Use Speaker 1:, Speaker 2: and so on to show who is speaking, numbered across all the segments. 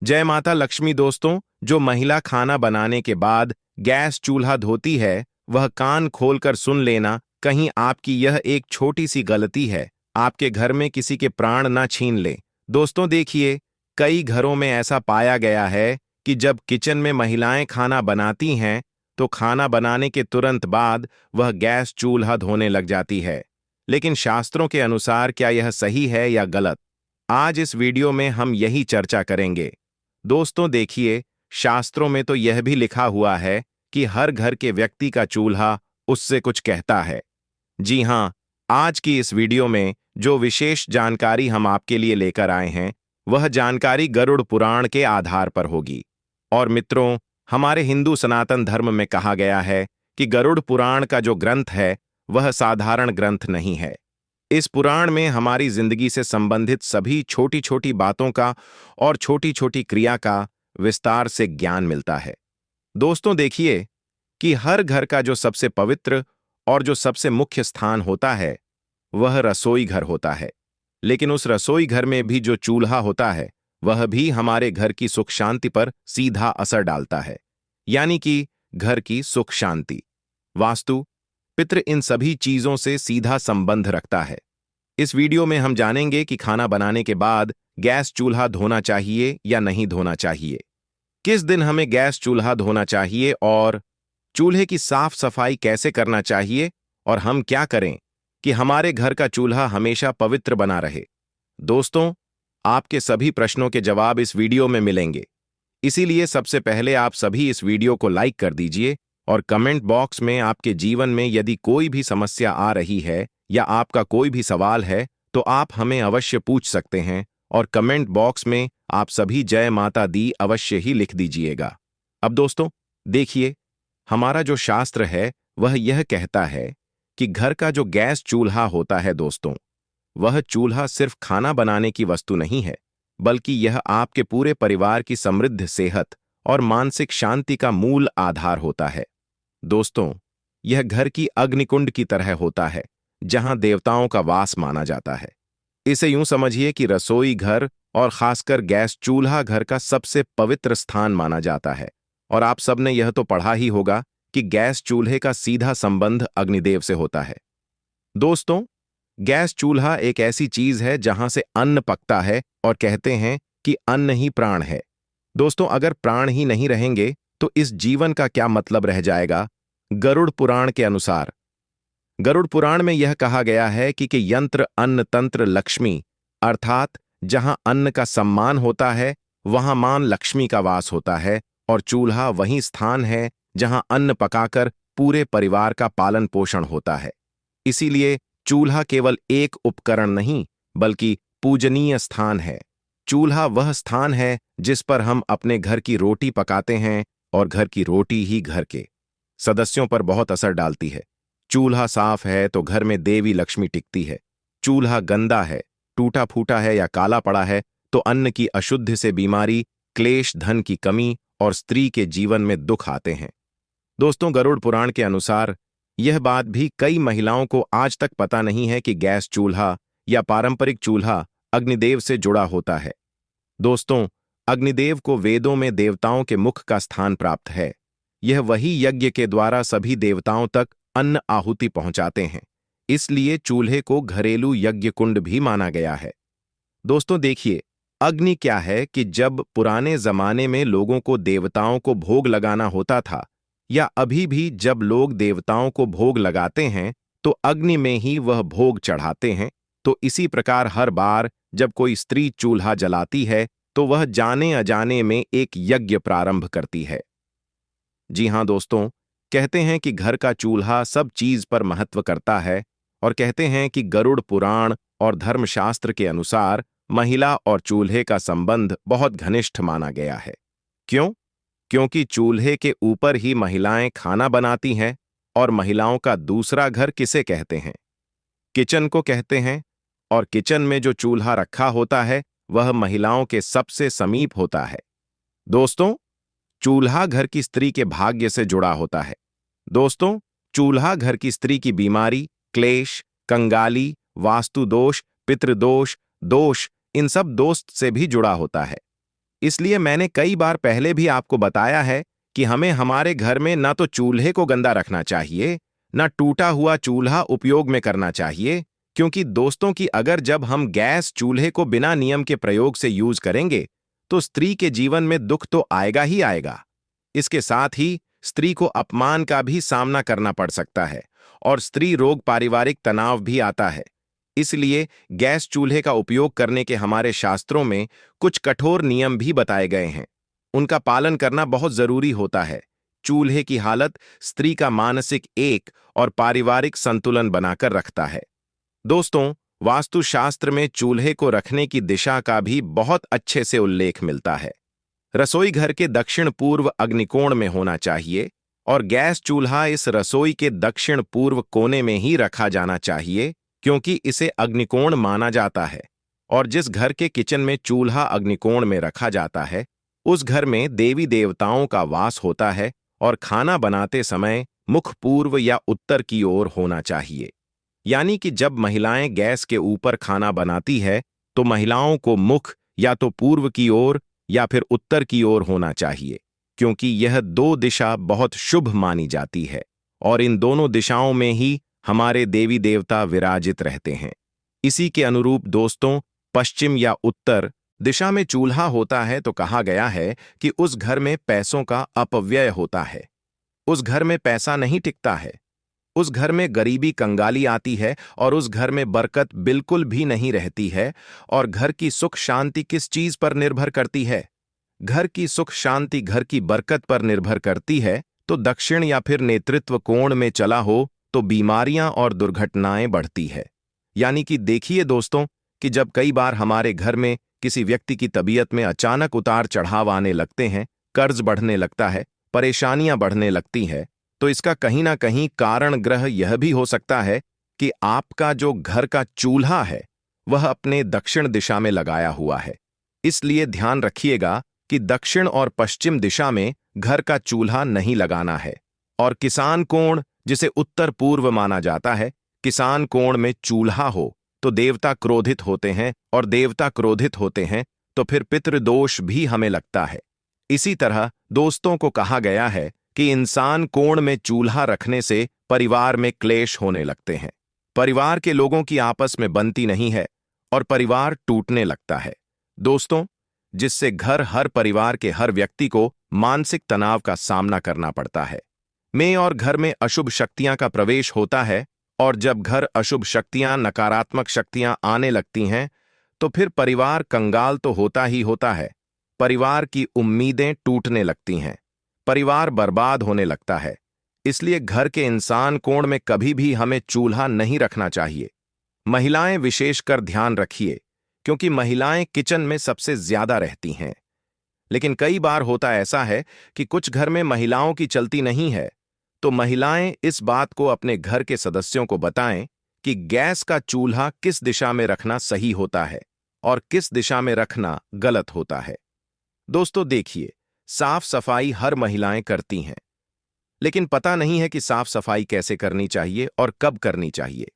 Speaker 1: जय माता लक्ष्मी। दोस्तों, जो महिला खाना बनाने के बाद गैस चूल्हा धोती है, वह कान खोलकर सुन लेना, कहीं आपकी यह एक छोटी सी गलती है आपके घर में किसी के प्राण ना छीन ले। दोस्तों देखिए, कई घरों में ऐसा पाया गया है कि जब किचन में महिलाएं खाना बनाती हैं, तो खाना बनाने के तुरंत बाद वह गैस चूल्हा धोने लग जाती है। लेकिन शास्त्रों के अनुसार क्या यह सही है या गलत? आज इस वीडियो में हम यही चर्चा करेंगे। दोस्तों देखिए, शास्त्रों में तो यह भी लिखा हुआ है कि हर घर के व्यक्ति का चूल्हा उससे कुछ कहता है। जी हाँ, आज की इस वीडियो में जो विशेष जानकारी हम आपके लिए लेकर आए हैं, वह जानकारी गरुड़ पुराण के आधार पर होगी। और मित्रों, हमारे हिंदू सनातन धर्म में कहा गया है कि गरुड़ पुराण का जो ग्रंथ है, वह साधारण ग्रंथ नहीं है। इस पुराण में हमारी जिंदगी से संबंधित सभी छोटी छोटी बातों का और छोटी छोटी क्रिया का विस्तार से ज्ञान मिलता है। दोस्तों देखिए कि हर घर का जो सबसे पवित्र और जो सबसे मुख्य स्थान होता है, वह रसोई घर होता है। लेकिन उस रसोई घर में भी जो चूल्हा होता है, वह भी हमारे घर की सुख शांति पर सीधा असर डालता है। यानी कि घर की सुख शांति, वास्तु, पितृ, इन सभी चीजों से सीधा संबंध रखता है। इस वीडियो में हम जानेंगे कि खाना बनाने के बाद गैस चूल्हा धोना चाहिए या नहीं धोना चाहिए, किस दिन हमें गैस चूल्हा धोना चाहिए और चूल्हे की साफ सफाई कैसे करना चाहिए, और हम क्या करें कि हमारे घर का चूल्हा हमेशा पवित्र बना रहे। दोस्तों, आपके सभी प्रश्नों के जवाब इस वीडियो में मिलेंगे। इसीलिए सबसे पहले आप सभी इस वीडियो को लाइक कर दीजिए और कमेंट बॉक्स में आपके जीवन में यदि कोई भी समस्या आ रही है या आपका कोई भी सवाल है, तो आप हमें अवश्य पूछ सकते हैं। और कमेंट बॉक्स में आप सभी जय माता दी अवश्य ही लिख दीजिएगा। अब दोस्तों देखिए, हमारा जो शास्त्र है वह यह कहता है कि घर का जो गैस चूल्हा होता है दोस्तों, वह चूल्हा सिर्फ खाना बनाने की वस्तु नहीं है, बल्कि यह आपके पूरे परिवार की समृद्ध सेहत और मानसिक शांति का मूल आधार होता है। दोस्तों, यह घर की अग्निकुंड की तरह होता है, जहां देवताओं का वास माना जाता है। इसे यूं समझिए कि रसोई घर और खासकर गैस चूल्हा घर का सबसे पवित्र स्थान माना जाता है। और आप सबने यह तो पढ़ा ही होगा कि गैस चूल्हे का सीधा संबंध अग्निदेव से होता है। दोस्तों, गैस चूल्हा एक ऐसी चीज है जहां से अन्न पकता है, और कहते हैं कि अन्न ही प्राण है। दोस्तों, अगर प्राण ही नहीं रहेंगे तो इस जीवन का क्या मतलब रह जाएगा? गरुड़ पुराण के अनुसार, गरुड़ पुराण में यह कहा गया है कि यंत्र अन्न तंत्र लक्ष्मी, अर्थात जहां अन्न का सम्मान होता है, वहां मान लक्ष्मी का वास होता है। और चूल्हा वही स्थान है जहां अन्न पकाकर पूरे परिवार का पालन पोषण होता है। इसीलिए चूल्हा केवल एक उपकरण नहीं, बल्कि पूजनीय स्थान है। चूल्हा वह स्थान है जिस पर हम अपने घर की रोटी पकाते हैं, और घर की रोटी ही घर के सदस्यों पर बहुत असर डालती है। चूल्हा साफ है तो घर में देवी लक्ष्मी टिकती है। चूल्हा गंदा है, टूटा फूटा है या काला पड़ा है, तो अन्न की अशुद्धि से बीमारी, क्लेश, धन की कमी और स्त्री के जीवन में दुख आते हैं। दोस्तों, गरुड़ पुराण के अनुसार यह बात भी कई महिलाओं को आज तक पता नहीं है कि गैस चूल्हा या पारंपरिक चूल्हा अग्निदेव से जुड़ा होता है। दोस्तों, अग्निदेव को वेदों में देवताओं के मुख का स्थान प्राप्त है। यह वही यज्ञ के द्वारा सभी देवताओं तक अन्न आहुति पहुंचाते हैं। इसलिए चूल्हे को घरेलू यज्ञ कुंड भी माना गया है। दोस्तों देखिए, अग्नि क्या है कि जब पुराने जमाने में लोगों को देवताओं को भोग लगाना होता था, या अभी भी जब लोग देवताओं को भोग लगाते हैं, तो अग्नि में ही वह भोग चढ़ाते हैं। तो इसी प्रकार हर बार जब कोई स्त्री चूल्हा जलाती है, तो वह जाने अजाने में एक यज्ञ प्रारंभ करती है। जी हाँ दोस्तों, कहते हैं कि घर का चूल्हा सब चीज पर महत्व करता है। और कहते हैं कि गरुड़ पुराण और धर्मशास्त्र के अनुसार महिला और चूल्हे का संबंध बहुत घनिष्ठ माना गया है। क्यों? क्योंकि चूल्हे के ऊपर ही महिलाएं खाना बनाती हैं। और महिलाओं का दूसरा घर किसे कहते हैं? किचन को कहते हैं। और किचन में जो चूल्हा रखा होता है, वह महिलाओं के सबसे समीप होता है। दोस्तों, चूल्हा घर की स्त्री के भाग्य से जुड़ा होता है। दोस्तों, चूल्हा घर की स्त्री की बीमारी, क्लेश, कंगाली, वास्तु दोष, पितृदोष, दोष, इन सब दोस्त से भी जुड़ा होता है। इसलिए मैंने कई बार पहले भी आपको बताया है कि हमें हमारे घर में ना तो चूल्हे को गंदा रखना चाहिए, ना टूटा हुआ चूल्हा उपयोग में करना चाहिए, क्योंकि दोस्तों की अगर जब हम गैस चूल्हे को बिना नियम के प्रयोग से यूज करेंगे तो स्त्री के जीवन में दुख तो आएगा ही आएगा। इसके साथ ही स्त्री को अपमान का भी सामना करना पड़ सकता है और स्त्री रोग पारिवारिक तनाव भी आता है। इसलिए गैस चूल्हे का उपयोग करने के हमारे शास्त्रों में कुछ कठोर नियम भी बताए गए हैं। उनका पालन करना बहुत जरूरी होता है। चूल्हे की हालत स्त्री का मानसिक एक और पारिवारिक संतुलन बनाकर रखता है। दोस्तों, वास्तुशास्त्र में चूल्हे को रखने की दिशा का भी बहुत अच्छे से उल्लेख मिलता है। रसोई घर के दक्षिण पूर्व अग्निकोण में होना चाहिए और गैस चूल्हा इस रसोई के दक्षिण पूर्व कोने में ही रखा जाना चाहिए, क्योंकि इसे अग्निकोण माना जाता है। और जिस घर के किचन में चूल्हा अग्निकोण में रखा जाता है उस घर में देवी देवताओं का वास होता है और खाना बनाते समय मुख पूर्व या उत्तर की ओर होना चाहिए। यानी कि जब महिलाएं गैस के ऊपर खाना बनाती है तो महिलाओं को मुख या तो पूर्व की ओर या फिर उत्तर की ओर होना चाहिए, क्योंकि यह दो दिशा बहुत शुभ मानी जाती है और इन दोनों दिशाओं में ही हमारे देवी देवता विराजित रहते हैं। इसी के अनुरूप दोस्तों, पश्चिम या उत्तर दिशा में चूल्हा होता है तो कहा गया है कि उस घर में पैसों का अपव्यय होता है। उस घर में पैसा नहीं टिकता है, उस घर में गरीबी कंगाली आती है और उस घर में बरकत बिल्कुल भी नहीं रहती है। और घर की सुख शांति किस चीज पर निर्भर करती है? घर की सुख शांति घर की बरकत पर निर्भर करती है। तो दक्षिण या फिर नेतृत्व कोण में चला हो तो बीमारियां और दुर्घटनाएं बढ़ती है। यानी कि देखिए दोस्तों कि जब कई बार हमारे घर में किसी व्यक्ति की तबीयत में अचानक उतार चढ़ाव आने लगते हैं, कर्ज बढ़ने लगता है, परेशानियां बढ़ने लगती हैं, तो इसका कहीं ना कहीं कारण ग्रह यह भी हो सकता है कि आपका जो घर का चूल्हा है वह अपने दक्षिण दिशा में लगाया हुआ है। इसलिए ध्यान रखिएगा कि दक्षिण और पश्चिम दिशा में घर का चूल्हा नहीं लगाना है। और किसान कोण, जिसे उत्तर पूर्व माना जाता है, किसान कोण में चूल्हा हो तो देवता क्रोधित होते हैं और देवता क्रोधित होते हैं तो फिर पितृदोष भी हमें लगता है। इसी तरह दोस्तों को कहा गया है कि इंसान कोण में चूल्हा रखने से परिवार में क्लेश होने लगते हैं, परिवार के लोगों की आपस में बनती नहीं है और परिवार टूटने लगता है दोस्तों, जिससे हर परिवार के हर व्यक्ति को मानसिक तनाव का सामना करना पड़ता है। में और घर में अशुभ शक्तियां का प्रवेश होता है और जब घर अशुभ शक्तियां, नकारात्मक शक्तियां आने लगती हैं तो फिर परिवार कंगाल तो होता ही होता है, परिवार की उम्मीदें टूटने लगती हैं, परिवार बर्बाद होने लगता है। इसलिए घर के इंसान कोण में कभी भी हमें चूल्हा नहीं रखना चाहिए। महिलाएं विशेषकर ध्यान रखिए, क्योंकि महिलाएं किचन में सबसे ज्यादा रहती हैं। लेकिन कई बार होता ऐसा है कि कुछ घर में महिलाओं की चलती नहीं है, तो महिलाएं इस बात को अपने घर के सदस्यों को बताएं कि गैस का चूल्हा किस दिशा में रखना सही होता है और किस दिशा में रखना गलत होता है। दोस्तों देखिए, साफ सफाई हर महिलाएं करती हैं, लेकिन पता नहीं है कि साफ सफाई कैसे करनी चाहिए और कब करनी चाहिए।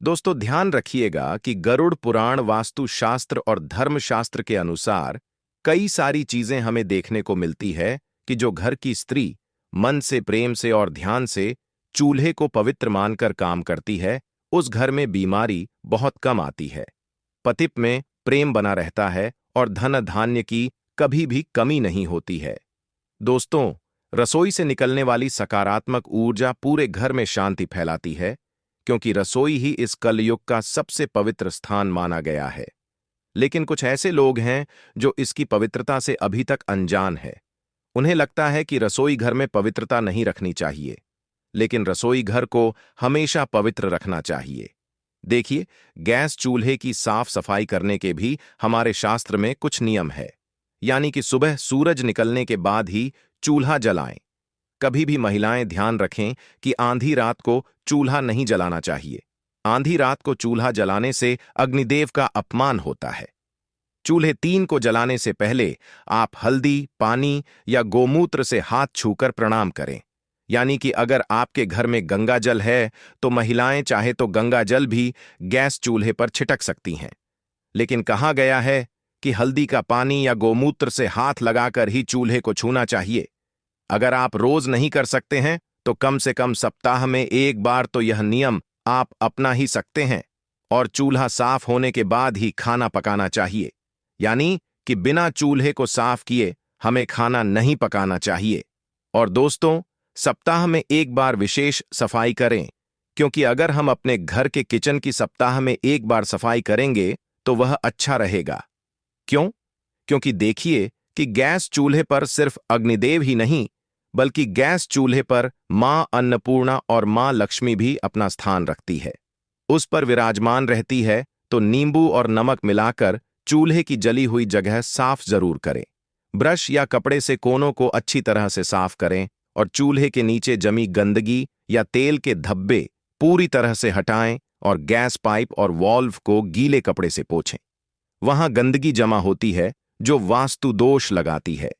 Speaker 1: दोस्तों ध्यान रखिएगा कि गरुड़ पुराण, वास्तुशास्त्र और धर्मशास्त्र के अनुसार कई सारी चीजें हमें देखने को मिलती है कि जो घर की स्त्री मन से, प्रेम से और ध्यान से चूल्हे को पवित्र मानकर काम करती है, उस घर में बीमारी बहुत कम आती है, पति में प्रेम बना रहता है और धन धान्य की कभी भी कमी नहीं होती है। दोस्तों, रसोई से निकलने वाली सकारात्मक ऊर्जा पूरे घर में शांति फैलाती है, क्योंकि रसोई ही इस कलयुग का सबसे पवित्र स्थान माना गया है। लेकिन कुछ ऐसे लोग हैं जो इसकी पवित्रता से अभी तक अनजान है। उन्हें लगता है कि रसोई घर में पवित्रता नहीं रखनी चाहिए, लेकिन रसोई घर को हमेशा पवित्र रखना चाहिए। देखिए, गैस चूल्हे की साफ सफाई करने के भी हमारे शास्त्र में कुछ नियम है। यानी कि सुबह सूरज निकलने के बाद ही चूल्हा जलाएं। कभी भी महिलाएं ध्यान रखें कि आंधी रात को चूल्हा नहीं जलाना चाहिए। आंधी रात को चूल्हा जलाने से अग्निदेव का अपमान होता है। चूल्हे 3 को जलाने से पहले आप हल्दी, पानी या गोमूत्र से हाथ छूकर प्रणाम करें। यानी कि अगर आपके घर में गंगा जल है तो महिलाएं चाहे तो गंगा जल भी गैस चूल्हे पर छिटक सकती हैं। लेकिन कहा गया है कि हल्दी का पानी या गोमूत्र से हाथ लगाकर ही चूल्हे को छूना चाहिए। अगर आप रोज नहीं कर सकते हैं तो कम से कम सप्ताह में एक बार तो यह नियम आप अपना ही सकते हैं। और चूल्हा साफ होने के बाद ही खाना पकाना चाहिए, यानी कि बिना चूल्हे को साफ किए हमें खाना नहीं पकाना चाहिए। और दोस्तों, सप्ताह में एक बार विशेष सफाई करें, क्योंकि अगर हम अपने घर के किचन की सप्ताह में एक बार सफाई करेंगे तो वह अच्छा रहेगा। क्यों? क्योंकि देखिए कि गैस चूल्हे पर सिर्फ अग्निदेव ही नहीं, बल्कि गैस चूल्हे पर मां अन्नपूर्णा और मां लक्ष्मी भी अपना स्थान रखती है। उस पर विराजमान रहती है, तो नींबू और नमक मिलाकर चूल्हे की जली हुई जगह साफ जरूर करें। ब्रश या कपड़े से कोनों को अच्छी तरह से साफ करें और चूल्हे के नीचे जमी गंदगी या तेल के धब्बे पूरी तरह से हटाएं और गैस पाइप और वाल्व को गीले कपड़े से पोंछें। वहां गंदगी जमा होती है जो वास्तु दोष लगाती है।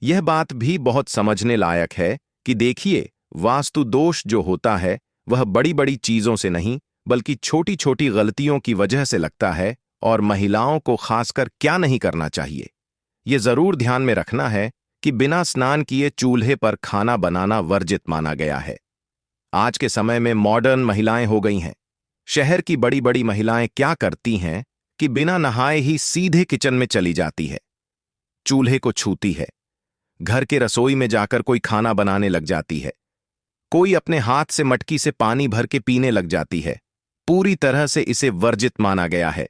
Speaker 1: यह बात भी बहुत समझने लायक है कि देखिए, वास्तु दोष जो होता है वह बड़ी बड़ी चीजों से नहीं बल्कि छोटी छोटी गलतियों की वजह से लगता है। और महिलाओं को खासकर क्या नहीं करना चाहिए, ये जरूर ध्यान में रखना है कि बिना स्नान किए चूल्हे पर खाना बनाना वर्जित माना गया है। आज के समय में मॉडर्न महिलाएं हो गई हैं। शहर की बड़ी बड़ी महिलाएं क्या करती हैं कि बिना नहाए ही सीधे किचन में चली जाती है, चूल्हे को छूती है, घर के रसोई में जाकर कोई खाना बनाने लग जाती है, कोई अपने हाथ से मटकी से पानी भर के पीने लग जाती है। पूरी तरह से इसे वर्जित माना गया है।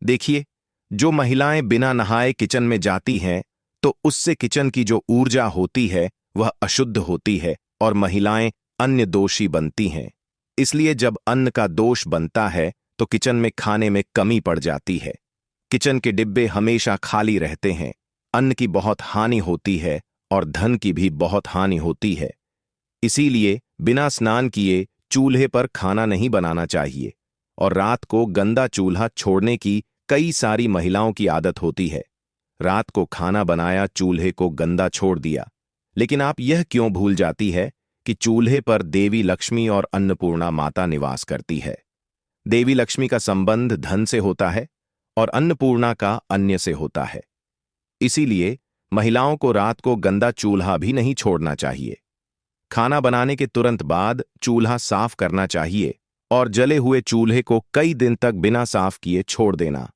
Speaker 1: देखिए, जो महिलाएं बिना नहाए किचन में जाती हैं तो उससे किचन की जो ऊर्जा होती है वह अशुद्ध होती है और महिलाएं अन्य दोषी बनती हैं। इसलिए जब अन्न का दोष बनता है तो किचन में खाने में कमी पड़ जाती है। किचन के डिब्बे हमेशा खाली रहते हैं, अन्न की बहुत हानि होती है और धन की भी बहुत हानि होती है। इसीलिए बिना स्नान किए चूल्हे पर खाना नहीं बनाना चाहिए। और रात को गंदा चूल्हा छोड़ने की कई सारी महिलाओं की आदत होती है। रात को खाना बनाया, चूल्हे को गंदा छोड़ दिया, लेकिन आप यह क्यों भूल जाती है कि चूल्हे पर देवी लक्ष्मी और अन्नपूर्णा माता निवास करती है। देवी लक्ष्मी का संबंध धन से होता है और अन्नपूर्णा का अन्य से होता है। इसीलिए महिलाओं को रात को गंदा चूल्हा भी नहीं छोड़ना चाहिए। खाना बनाने के तुरंत बाद चूल्हा साफ करना चाहिए और जले हुए चूल्हे को कई दिन तक बिना साफ किए छोड़ देना।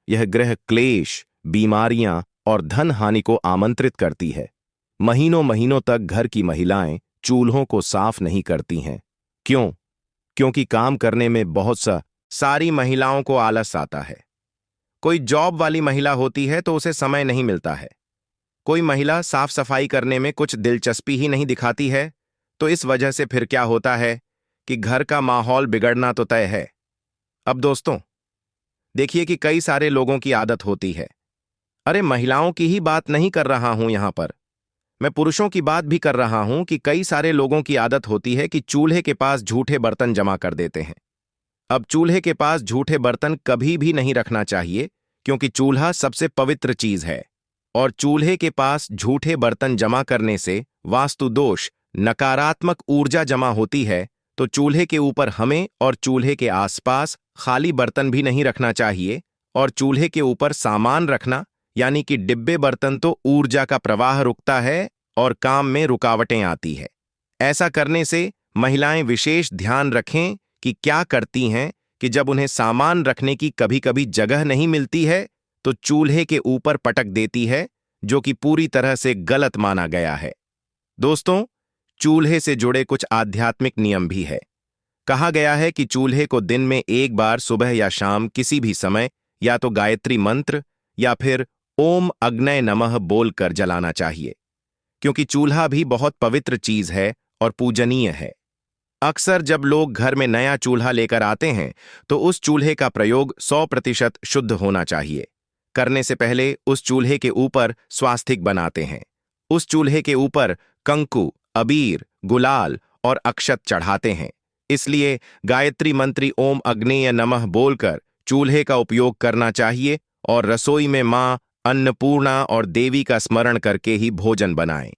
Speaker 1: यह गृह क्लेश, बीमारियां और धन हानि को आमंत्रित करती है। महीनों महीनों तक घर की महिलाएं चूल्हों को साफ नहीं करती हैं। क्यों? क्योंकि काम करने में बहुत सारी महिलाओं को आलस आता है। कोई जॉब वाली महिला होती है तो उसे समय नहीं मिलता है। कोई महिला साफ सफाई करने में कुछ दिलचस्पी ही नहीं दिखाती है। तो इस वजह से फिर क्या होता है कि घर का माहौल बिगड़ना तो तय है। अब दोस्तों, देखिए कि कई सारे लोगों की आदत होती है, अरे महिलाओं की ही बात नहीं कर रहा हूं यहां पर, मैं पुरुषों की बात भी कर रहा हूं कि कई सारे लोगों की आदत होती है कि चूल्हे के पास झूठे बर्तन जमा कर देते हैं। अब चूल्हे के पास झूठे बर्तन कभी भी नहीं रखना चाहिए, क्योंकि चूल्हा सबसे पवित्र चीज है और चूल्हे के पास झूठे बर्तन जमा करने से वास्तु दोष, नकारात्मक ऊर्जा जमा होती है। तो चूल्हे के ऊपर हमें और चूल्हे के आसपास खाली बर्तन भी नहीं रखना चाहिए। और चूल्हे के ऊपर सामान रखना, यानी कि डिब्बे बर्तन, तो ऊर्जा का प्रवाह रुकता है और काम में रुकावटें आती है। ऐसा करने से महिलाएं विशेष ध्यान रखें कि क्या करती हैं कि जब उन्हें सामान रखने की कभी कभी जगह नहीं मिलती है तो चूल्हे के ऊपर पटक देती है, जो कि पूरी तरह से गलत माना गया है। दोस्तों, चूल्हे से जुड़े कुछ आध्यात्मिक नियम भी है। कहा गया है कि चूल्हे को दिन में एक बार सुबह या शाम किसी भी समय या तो गायत्री मंत्र या फिर ओम अग्नये नमः बोलकर जलाना चाहिए, क्योंकि चूल्हा भी बहुत पवित्र चीज है और पूजनीय है। अक्सर जब लोग घर में नया चूल्हा लेकर आते हैं तो उस चूल्हे का प्रयोग 100% शुद्ध होना चाहिए। करने से पहले उस चूल्हे के ऊपर स्वास्तिक बनाते हैं। उस चूल्हे के ऊपर कंकु, अबीर, गुलाल और अक्षत चढ़ाते हैं। इसलिए गायत्री मंत्री ओम अग्नेय नमः बोलकर चूल्हे का उपयोग करना चाहिए और रसोई में मां अन्नपूर्णा और देवी का स्मरण करके ही भोजन बनाएं।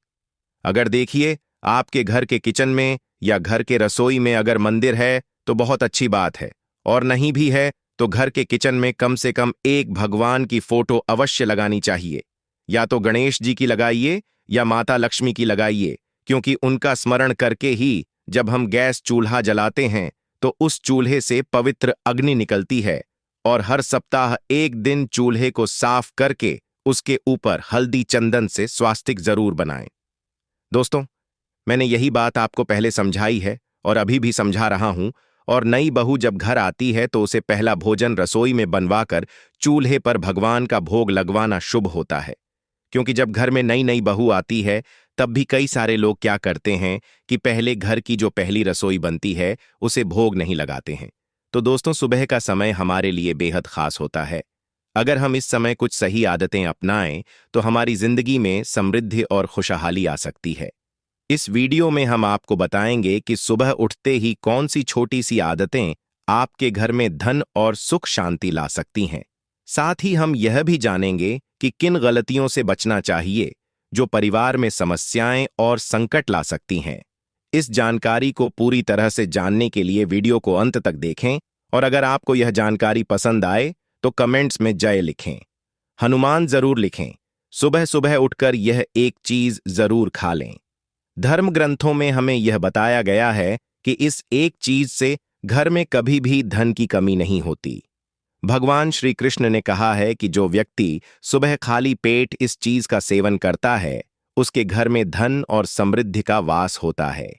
Speaker 1: अगर देखिए आपके घर के किचन में या घर के रसोई में अगर मंदिर है तो बहुत अच्छी बात है, और नहीं भी है तो घर के किचन में कम से कम एक भगवान की फोटो अवश्य लगानी चाहिए। या तो गणेश जी की लगाइए या माता लक्ष्मी की लगाइए, क्योंकि उनका स्मरण करके ही जब हम गैस चूल्हा जलाते हैं तो उस चूल्हे से पवित्र अग्नि निकलती है। और हर सप्ताह एक दिन चूल्हे को साफ करके उसके ऊपर हल्दी चंदन से स्वास्तिक जरूर बनाएं। दोस्तों, मैंने यही बात आपको पहले समझाई है और अभी भी समझा रहा हूं। और नई बहू जब घर आती है तो उसे पहला भोजन रसोई में बनवाकर चूल्हे पर भगवान का भोग लगवाना शुभ होता है। क्योंकि जब घर में नई नई बहू आती है तब भी कई सारे लोग क्या करते हैं कि पहले घर की जो पहली रसोई बनती है उसे भोग नहीं लगाते हैं। तो दोस्तों, सुबह का समय हमारे लिए बेहद खास होता है। अगर हम इस समय कुछ सही आदतें अपनाएं तो हमारी जिंदगी में समृद्धि और खुशहाली आ सकती है। इस वीडियो में हम आपको बताएंगे कि सुबह उठते ही कौन सी छोटी सी आदतें आपके घर में धन और सुख शांति ला सकती हैं। साथ ही हम यह भी जानेंगे कि किन गलतियों से बचना चाहिए जो परिवार में समस्याएं और संकट ला सकती हैं। इस जानकारी को पूरी तरह से जानने के लिए वीडियो को अंत तक देखें। और अगर आपको यह जानकारी पसंद आए तो कमेंट्स में जय लिखें, हनुमान जरूर लिखें। सुबह सुबह उठकर यह एक चीज जरूर खा लें। धर्म ग्रंथों में हमें यह बताया गया है कि इस एक चीज से घर में कभी भी धन की कमी नहीं होती। भगवान श्री कृष्ण ने कहा है कि जो व्यक्ति सुबह खाली पेट इस चीज का सेवन करता है उसके घर में धन और समृद्धि का वास होता है।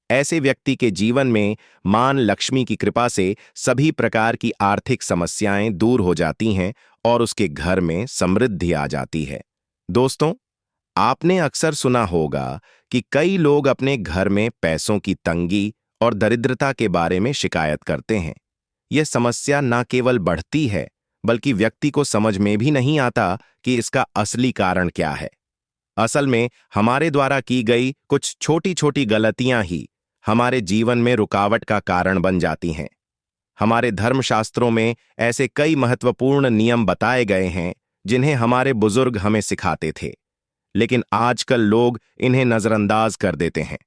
Speaker 1: ऐसे व्यक्ति के जीवन में मां लक्ष्मी की कृपा से सभी प्रकार की आर्थिक समस्याएं दूर हो जाती हैं और उसके घर में समृद्धि आ जाती है। दोस्तों, आपने अक्सर सुना होगा कि कई लोग अपने घर में पैसों की तंगी और दरिद्रता के बारे में शिकायत करते हैं। यह समस्या न केवल बढ़ती है बल्कि व्यक्ति को समझ में भी नहीं आता कि इसका असली कारण क्या है। असल में हमारे द्वारा की गई कुछ छोटी छोटी गलतियां ही हमारे जीवन में रुकावट का कारण बन जाती हैं। हमारे धर्मशास्त्रों में ऐसे कई महत्वपूर्ण नियम बताए गए हैं जिन्हें हमारे बुजुर्ग हमें सिखाते थे, लेकिन आजकल लोग इन्हें नजरअंदाज कर देते हैं।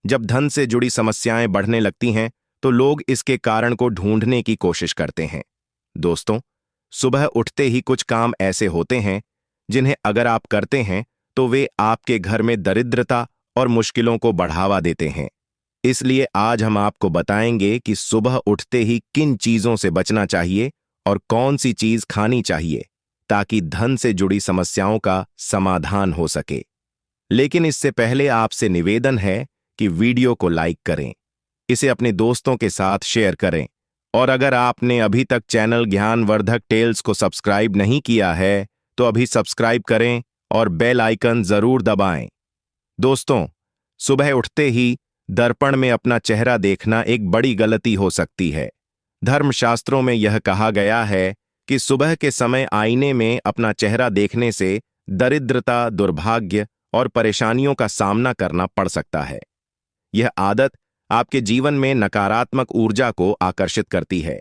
Speaker 1: जब धन से जुड़ी समस्याएं बढ़ने लगती हैं तो लोग इसके कारण को ढूंढने की कोशिश करते हैं। दोस्तों, सुबह उठते ही कुछ काम ऐसे होते हैं जिन्हें अगर आप करते हैं तो वे आपके घर में दरिद्रता और मुश्किलों को बढ़ावा देते हैं। इसलिए आज हम आपको बताएंगे कि सुबह उठते ही किन चीजों से बचना चाहिए और कौन सी चीज खानी चाहिए ताकि धन से जुड़ी समस्याओं का समाधान हो सके। लेकिन इससे पहले आपसे निवेदन है कि वीडियो को लाइक करें, इसे अपने दोस्तों के साथ शेयर करें और अगर आपने अभी तक चैनल ज्ञानवर्धक टेल्स को सब्सक्राइब नहीं किया है तो अभी सब्सक्राइब करें और बेल आइकन जरूर दबाएं। दोस्तों, सुबह उठते ही दर्पण में अपना चेहरा देखना एक बड़ी गलती हो सकती है। धर्मशास्त्रों में यह कहा गया है कि सुबह के समय आईने में अपना चेहरा देखने से दरिद्रता, दुर्भाग्य और परेशानियों का सामना करना पड़ सकता है। यह आदत आपके जीवन में नकारात्मक ऊर्जा को आकर्षित करती है,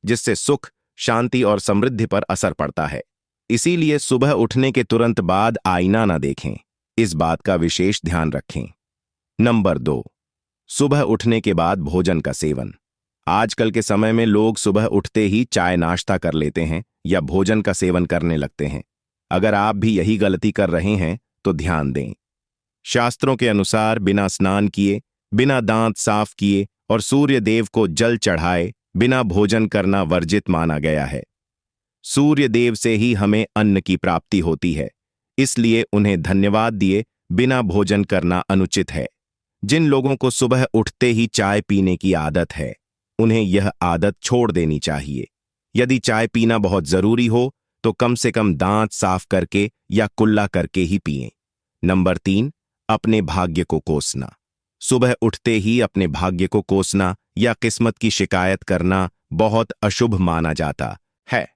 Speaker 1: जिससे सुख, शांति और समृद्धि पर असर पड़ता है। इसीलिए सुबह उठने के तुरंत बाद आईना न देखें, इस बात का विशेष ध्यान रखें। नंबर 2, सुबह उठने के बाद भोजन का सेवन। आजकल के समय में लोग सुबह उठते ही चाय नाश्ता कर लेते हैं या भोजन का सेवन करने लगते हैं। अगर आप भी यही गलती कर रहे हैं तो ध्यान दें। शास्त्रों के अनुसार बिना स्नान किए, बिना दांत साफ किए और सूर्य देव को जल चढ़ाए बिना भोजन करना वर्जित माना गया है। सूर्य देव से ही हमें अन्न की प्राप्ति होती है, इसलिए उन्हें धन्यवाद दिए बिना भोजन करना अनुचित है। जिन लोगों को सुबह उठते ही चाय पीने की आदत है उन्हें यह आदत छोड़ देनी चाहिए। यदि चाय पीना बहुत जरूरी हो तो कम से कम दांत साफ करके या कुल्ला करके ही पिएं। नंबर 3, अपने भाग्य को कोसना। सुबह उठते ही अपने भाग्य को कोसना या किस्मत की शिकायत करना बहुत अशुभ माना जाता है।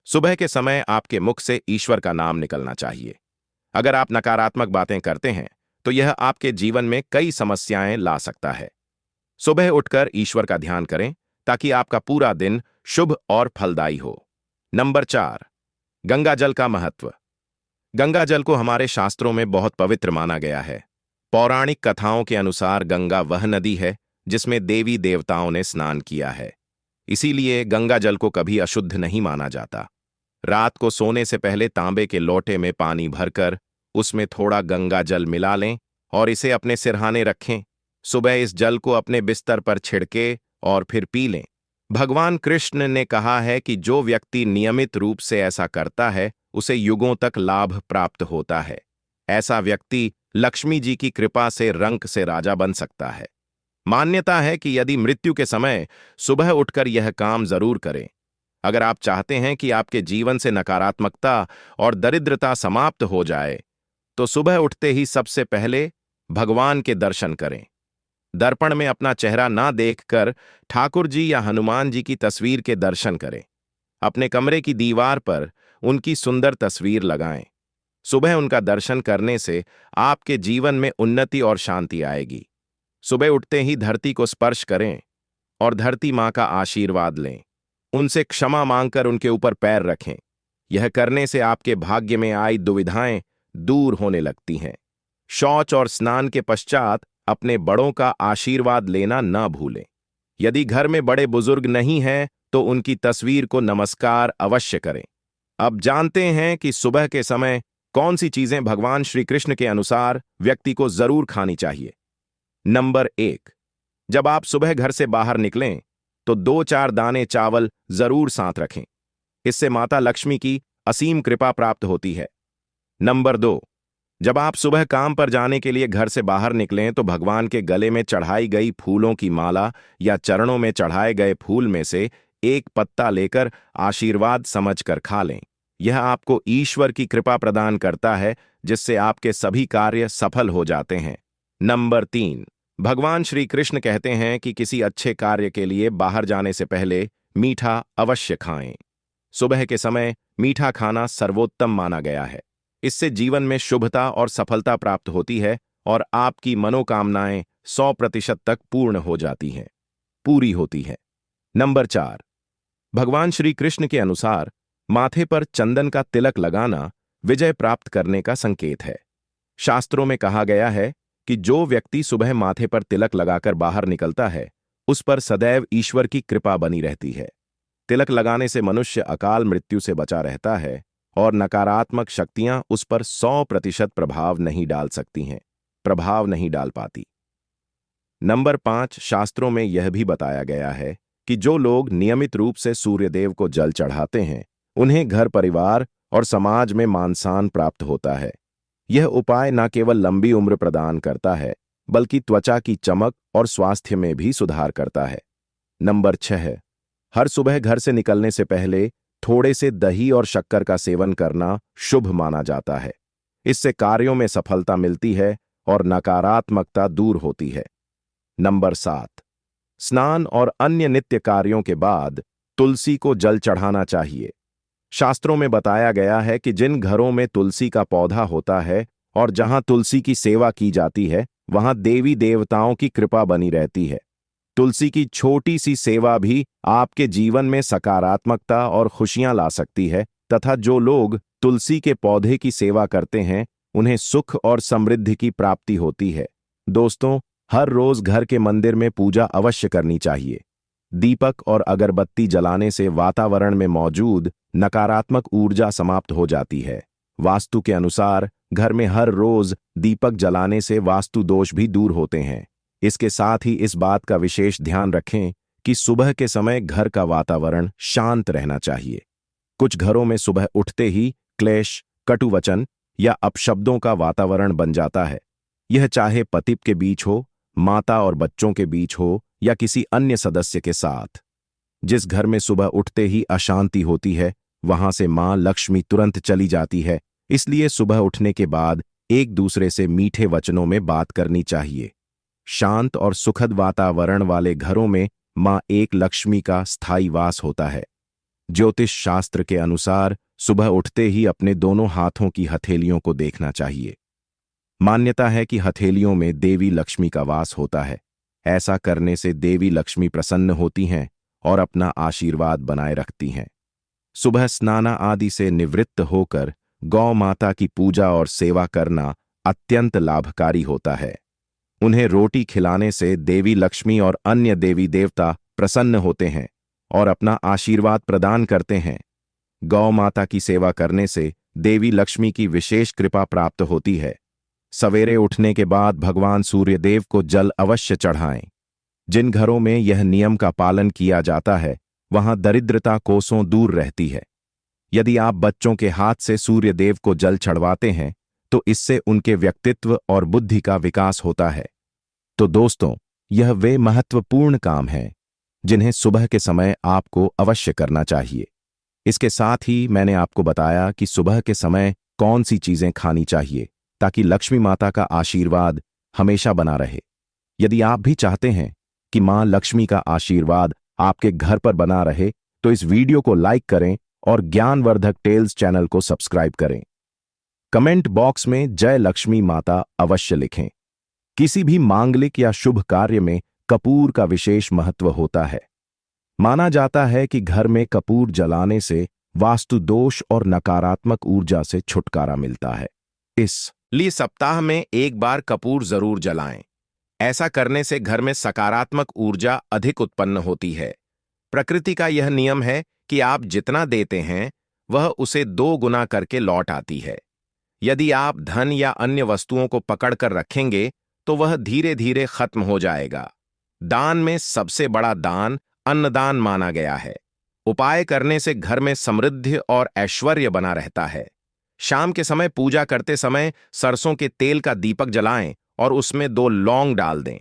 Speaker 1: सुबह के समय आपके मुख से ईश्वर का नाम निकलना चाहिए। अगर आप नकारात्मक बातें करते हैं तो यह आपके जीवन में कई समस्याएं ला सकता है। सुबह उठकर ईश्वर का ध्यान करें ताकि आपका पूरा दिन शुभ और फलदायी हो। नंबर 4, गंगा जल का महत्व। गंगा जल को हमारे शास्त्रों में बहुत पवित्र माना गया है। पौराणिक कथाओं के अनुसार गंगा वह नदी है जिसमें देवी देवताओं ने स्नान किया है। इसीलिए गंगा जल को कभी अशुद्ध नहीं माना जाता। रात को सोने से पहले तांबे के लोटे में पानी भरकर उसमें थोड़ा गंगा जल मिला लें और इसे अपने सिरहाने रखें। सुबह इस जल को अपने बिस्तर पर छिड़के और फिर पी लें। भगवान कृष्ण ने कहा है कि जो व्यक्ति नियमित रूप से ऐसा करता है उसे युगों तक लाभ प्राप्त होता है। ऐसा व्यक्ति लक्ष्मी जी की कृपा से रंक से राजा बन सकता है। मान्यता है कि यदि मृत्यु के समय सुबह उठकर यह काम जरूर करें। अगर आप चाहते हैं कि आपके जीवन से नकारात्मकता और दरिद्रता समाप्त हो जाए, तो सुबह उठते ही सबसे पहले भगवान के दर्शन करें। दर्पण में अपना चेहरा ना देखकर ठाकुर जी या हनुमान जी की तस्वीर के दर्शन करें। अपने कमरे की दीवार पर उनकी सुंदर तस्वीर लगाएं। सुबह उनका दर्शन करने से आपके जीवन में उन्नति और शांति आएगी। सुबह उठते ही धरती को स्पर्श करें और धरती मां का आशीर्वाद लें। उनसे क्षमा मांगकर उनके ऊपर पैर रखें। यह करने से आपके भाग्य में आई दुविधाएं दूर होने लगती हैं। शौच और स्नान के पश्चात अपने बड़ों का आशीर्वाद लेना न भूलें। यदि घर में बड़े बुजुर्ग नहीं हैं तो उनकी तस्वीर को नमस्कार अवश्य करें। अब जानते हैं कि सुबह के समय कौन सी चीजें भगवान श्री कृष्ण के अनुसार व्यक्ति को जरूर खानी चाहिए। नंबर 1, जब आप सुबह घर से बाहर निकलें तो 2-4 दाने चावल जरूर साथ रखें। इससे माता लक्ष्मी की असीम कृपा प्राप्त होती है। नंबर 2, जब आप सुबह काम पर जाने के लिए घर से बाहर निकलें तो भगवान के गले में चढ़ाई गई फूलों की माला या चरणों में चढ़ाए गए फूल में से एक पत्ता लेकर आशीर्वाद समझकर खा लें। यह आपको ईश्वर की कृपा प्रदान करता है, जिससे आपके सभी कार्य सफल हो जाते हैं। नंबर 3, भगवान श्री कृष्ण कहते हैं कि किसी अच्छे कार्य के लिए बाहर जाने से पहले मीठा अवश्य खाएं। सुबह के समय मीठा खाना सर्वोत्तम माना गया है। इससे जीवन में शुभता और सफलता प्राप्त होती है और आपकी मनोकामनाएं 100% तक पूर्ण हो जाती हैं, पूरी होती है। नंबर 4, भगवान श्री कृष्ण के अनुसार माथे पर चंदन का तिलक लगाना विजय प्राप्त करने का संकेत है। शास्त्रों में कहा गया है कि जो व्यक्ति सुबह माथे पर तिलक लगाकर बाहर निकलता है उस पर सदैव ईश्वर की कृपा बनी रहती है। तिलक लगाने से मनुष्य अकाल मृत्यु से बचा रहता है और नकारात्मक शक्तियां उस पर 100% प्रभाव नहीं डाल पाती। नंबर 5, शास्त्रों में यह भी बताया गया है कि जो लोग नियमित रूप से सूर्यदेव को जल चढ़ाते हैं उन्हें घर परिवार और समाज में मान सम्मान प्राप्त होता है। यह उपाय न केवल लंबी उम्र प्रदान करता है बल्कि त्वचा की चमक और स्वास्थ्य में भी सुधार करता है। नंबर 6, हर सुबह घर से निकलने से पहले थोड़े से दही और शक्कर का सेवन करना शुभ माना जाता है। इससे कार्यों में सफलता मिलती है और नकारात्मकता दूर होती है। नंबर 7, स्नान और अन्य नित्य कार्यों के बाद तुलसी को जल चढ़ाना चाहिए। शास्त्रों में बताया गया है कि जिन घरों में तुलसी का पौधा होता है और जहां तुलसी की सेवा की जाती है वहां देवी देवताओं की कृपा बनी रहती है। तुलसी की छोटी सी सेवा भी आपके जीवन में सकारात्मकता और खुशियां ला सकती है तथा जो लोग तुलसी के पौधे की सेवा करते हैं उन्हें सुख और समृद्धि की प्राप्ति होती है। दोस्तों, हर रोज घर के मंदिर में पूजा अवश्य करनी चाहिए। दीपक और अगरबत्ती जलाने से वातावरण में मौजूद नकारात्मक ऊर्जा समाप्त हो जाती है। वास्तु के अनुसार घर में हर रोज दीपक जलाने से वास्तु दोष भी दूर होते हैं। इसके साथ ही इस बात का विशेष ध्यान रखें कि सुबह के समय घर का वातावरण शांत रहना चाहिए। कुछ घरों में सुबह उठते ही क्लेश, कटुवचन या अपशब्दों का वातावरण बन जाता है। यह चाहे पति के बीच हो, माता और बच्चों के बीच हो या किसी अन्य सदस्य के साथ। जिस घर में सुबह उठते ही अशांति होती है वहां से मां लक्ष्मी तुरंत चली जाती है। इसलिए सुबह उठने के बाद एक दूसरे से मीठे वचनों में बात करनी चाहिए। शांत और सुखद वातावरण वाले घरों में मां एक लक्ष्मी का स्थायी वास होता है। ज्योतिष शास्त्र के अनुसार सुबह उठते ही अपने दोनों हाथों की हथेलियों को देखना चाहिए। मान्यता है कि हथेलियों में देवी लक्ष्मी का वास होता है। ऐसा करने से देवी लक्ष्मी प्रसन्न होती हैं और अपना आशीर्वाद बनाए रखती हैं। सुबह स्नाना आदि से निवृत्त होकर गौ माता की पूजा और सेवा करना अत्यंत लाभकारी होता है। उन्हें रोटी खिलाने से देवी लक्ष्मी और अन्य देवी देवता प्रसन्न होते हैं और अपना आशीर्वाद प्रदान करते हैं। गौ माता की सेवा करने से देवी लक्ष्मी की विशेष कृपा प्राप्त होती है। सवेरे उठने के बाद भगवान सूर्यदेव को जल अवश्य चढ़ाएं। जिन घरों में यह नियम का पालन किया जाता है वहां दरिद्रता कोसों दूर रहती है। यदि आप बच्चों के हाथ से सूर्यदेव को जल चढ़वाते हैं तो इससे उनके व्यक्तित्व और बुद्धि का विकास होता है। तो दोस्तों, यह वे महत्वपूर्ण काम हैं जिन्हें सुबह के समय आपको अवश्य करना चाहिए। इसके साथ ही मैंने आपको बताया कि सुबह के समय कौन सी चीजें खानी चाहिए ताकि लक्ष्मी माता का आशीर्वाद हमेशा बना रहे। यदि आप भी चाहते हैं कि मां लक्ष्मी का आशीर्वाद आपके घर पर बना रहे तो इस वीडियो को लाइक करें और ज्ञानवर्धक टेल्स चैनल को सब्सक्राइब करें। कमेंट बॉक्स में जय लक्ष्मी माता अवश्य लिखें। किसी भी मांगलिक या शुभ कार्य में कपूर का विशेष महत्व होता है। माना जाता है कि घर में कपूर जलाने से वास्तु दोष और नकारात्मक ऊर्जा से छुटकारा मिलता है। इसलिए सप्ताह में एक बार कपूर जरूर जलाएं। ऐसा करने से घर में सकारात्मक ऊर्जा अधिक उत्पन्न होती है। प्रकृति का यह नियम है कि आप जितना देते हैं वह उसे 2 गुना करके लौट आती है। यदि आप धन या अन्य वस्तुओं को पकड़कर रखेंगे तो वह धीरे धीरे खत्म हो जाएगा। दान में सबसे बड़ा दान अन्नदान माना गया है। उपाय करने से घर में समृद्धि और ऐश्वर्य बना रहता है। शाम के समय पूजा करते समय सरसों के तेल का दीपक जलाएं और उसमें 2 लौंग डाल दें।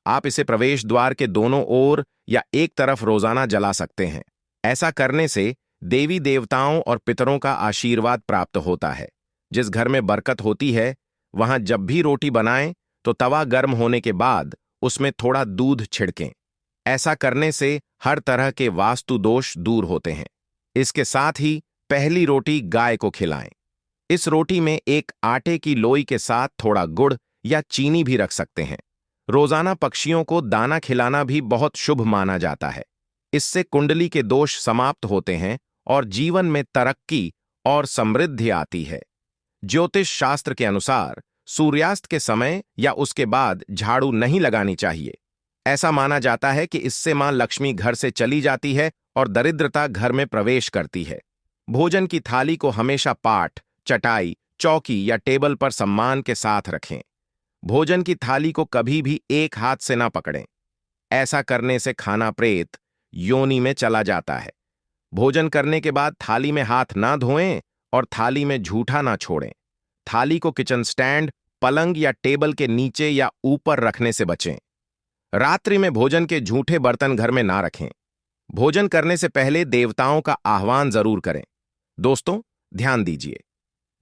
Speaker 1: आप इसे प्रवेश द्वार के दोनों ओर या एक तरफ रोजाना जला सकते हैं। ऐसा करने से देवी देवताओं और पितरों का आशीर्वाद प्राप्त होता है। जिस घर में बरकत होती है वहां जब भी रोटी बनाएं तो तवा गर्म होने के बाद उसमें थोड़ा दूध छिड़कें। ऐसा करने से हर तरह के वास्तु दोष दूर होते हैं। इसके साथ ही पहली रोटी गाय को खिलाएं। इस रोटी में एक आटे की लोई के साथ थोड़ा गुड़ या चीनी भी रख सकते हैं। रोजाना पक्षियों को दाना खिलाना भी बहुत शुभ माना जाता है। इससे कुंडली के दोष समाप्त होते हैं और जीवन में तरक्की और समृद्धि आती है। ज्योतिष शास्त्र के अनुसार सूर्यास्त के समय या उसके बाद झाड़ू नहीं लगानी चाहिए। ऐसा माना जाता है कि इससे मां लक्ष्मी घर से चली जाती है और दरिद्रता घर में प्रवेश करती है। भोजन की थाली को हमेशा पाट, चटाई, चौकी या टेबल पर सम्मान के साथ रखें। भोजन की थाली को कभी भी एक हाथ से ना पकड़ें। ऐसा करने से खाना प्रेत योनि में चला जाता है। भोजन करने के बाद थाली में हाथ ना धोएं और थाली में झूठा ना छोड़ें। थाली को किचन स्टैंड, पलंग या टेबल के नीचे या ऊपर रखने से बचें। रात्रि में भोजन के झूठे बर्तन घर में ना रखें। भोजन करने से पहले देवताओं का आह्वान जरूर करें। दोस्तों, ध्यान दीजिए,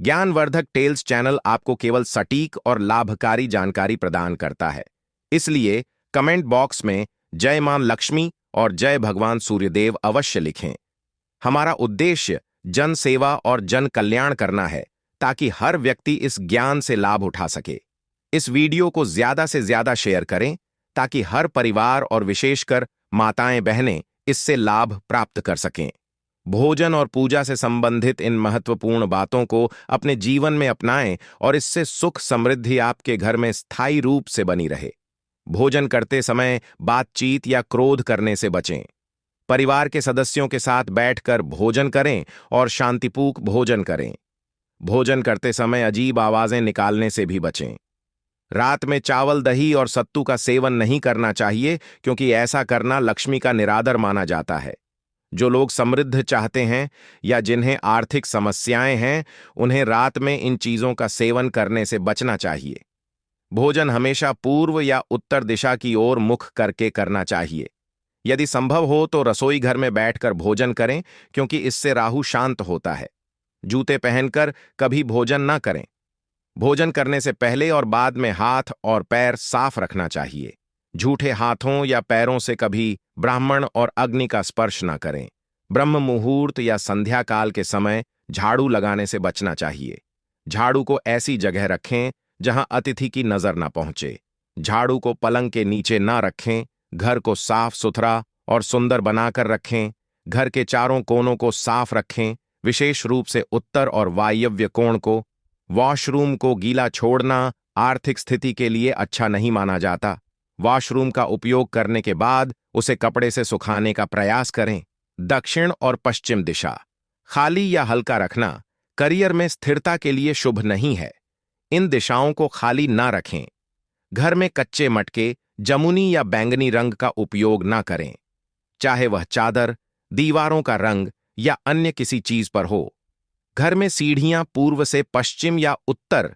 Speaker 1: ज्ञानवर्धक टेल्स चैनल आपको केवल सटीक और लाभकारी जानकारी प्रदान करता है। इसलिए कमेंट बॉक्स में जय मां लक्ष्मी और जय भगवान सूर्यदेव अवश्य लिखें। हमारा उद्देश्य जन सेवा और जन कल्याण करना है ताकि हर व्यक्ति इस ज्ञान से लाभ उठा सके। इस वीडियो को ज्यादा से ज्यादा शेयर करें ताकि हर परिवार और विशेषकर माताएं बहनें इससे लाभ प्राप्त कर सकें। भोजन और पूजा से संबंधित इन महत्वपूर्ण बातों को अपने जीवन में अपनाएं और इससे सुख समृद्धि आपके घर में स्थायी रूप से बनी रहे। भोजन करते समय बातचीत या क्रोध करने से बचें। परिवार के सदस्यों के साथ बैठकर भोजन करें और शांतिपूर्वक भोजन करें। भोजन करते समय अजीब आवाजें निकालने से भी बचें। रात में चावल, दही और सत्तू का सेवन नहीं करना चाहिए क्योंकि ऐसा करना लक्ष्मी का निरादर माना जाता है। जो लोग समृद्ध चाहते हैं या जिन्हें आर्थिक समस्याएं हैं उन्हें रात में इन चीजों का सेवन करने से बचना चाहिए। भोजन हमेशा पूर्व या उत्तर दिशा की ओर मुख करके करना चाहिए। यदि संभव हो तो रसोई घर में बैठकर भोजन करें क्योंकि इससे राहु शांत होता है। जूते पहनकर कभी भोजन न करें। भोजन करने से पहले और बाद में हाथ और पैर साफ रखना चाहिए। झूठे हाथों या पैरों से कभी ब्राह्मण और अग्नि का स्पर्श न करें। ब्रह्म मुहूर्त या संध्या काल के समय झाड़ू लगाने से बचना चाहिए। झाड़ू को ऐसी जगह रखें जहां अतिथि की नजर न पहुंचे। झाड़ू को पलंग के नीचे न रखें। घर को साफ सुथरा और सुंदर बनाकर रखें। घर के चारों कोनों को साफ रखें, विशेष रूप से उत्तर और वायव्य कोण को। वॉशरूम को गीला छोड़ना आर्थिक स्थिति के लिए अच्छा नहीं माना जाता। वॉशरूम का उपयोग करने के बाद उसे कपड़े से सुखाने का प्रयास करें। दक्षिण और पश्चिम दिशा। खाली या हल्का रखना करियर में स्थिरता के लिए शुभ नहीं है। इन दिशाओं को खाली ना रखें। घर में कच्चे मटके, जमुनी या बैंगनी रंग का उपयोग ना करें, चाहे वह चादर, दीवारों का रंग या अन्य किसी चीज पर हो। घर में सीढ़ियां पूर्व से पश्चिम या उत्तर